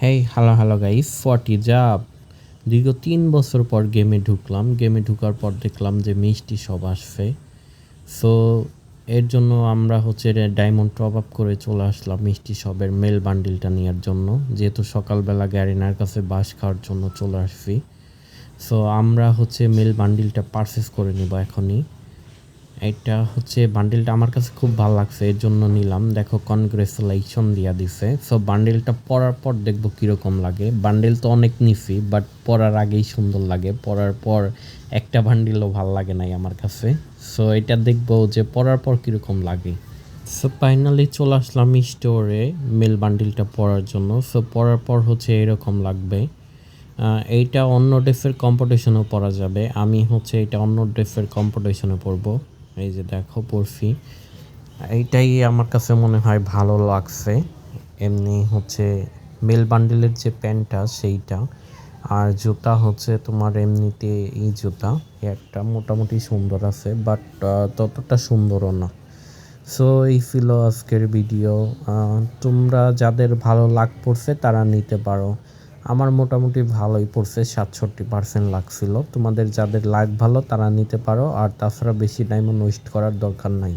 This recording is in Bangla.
Hey hello guys, what is up? দীর্ঘ 3 বছর পর গেমে ঢুকলাম। গেমে ঢুকার পর দেখলাম যে মিষ্টি সব আসছে। সো এর জন্য আমরা ডায়মন্ড টপ আপ করে চলে আসলাম মিষ্টি সবের মেল বান্ডিলটা নেওয়ার জন্য, যেহেতু সকালবেলা গ্যারিনার কাছে বাস খাওয়ার জন্য চলে আসছি। সো আমরা মেল বান্ডিলটা পারচেস করে নিব এখনই। এটা বান্ডিলটা আমার কাছে খুব ভালো লাগছে, এর জন্য নিলাম। দেখো, কনগ্রেচুলেশন দিয়া দিছে। সো বান্ডিলটা পরার পর দেখবো কীরকম লাগে। বান্ডিল তো অনেক নিছি, বাট পরার আগেই সুন্দর লাগে। পরার পর একটা বান্ডিলও ভাল লাগে নাই আমার কাছে। সো এটা দেখবো যে পরার পর কীরকম লাগে। সো ফাইনালি চলে আসলাম স্টোরে মেল বান্ডিলটা পরার জন্য। সো পরার পর এরকম লাগবে। এইটা অন্য ড্রেসের কম্পিটিশনেও পরা যাবে। আমি এটা অন্য ড্রেসের কম্পিটিশনে পরবো। এই যে দেখো পরছি, এইটাই আমার কাছে মনে হয় ভালো লাগছে। এমনি মেল বান্ডেলের যে প্যান্টটা সেইটা, আর জুতা তোমার এমনিতে এই জুতা একটা মোটামুটি সুন্দর আছে, বাট ততটা সুন্দরও না। সো এই ছিল আজকের ভিডিও। তোমরা যাদের ভালো লাগ পড়ছে তারা নিতে পারো। আমার মোটামুটি ভালোই পড়ছে, 67% লাগছিল। তোমাদের যাদের লাগ ভালো তারা নিতে পারো। আর তাছাড়া বেশি ডায়মন্ড ওয়েস্ট করার দরকার নাই।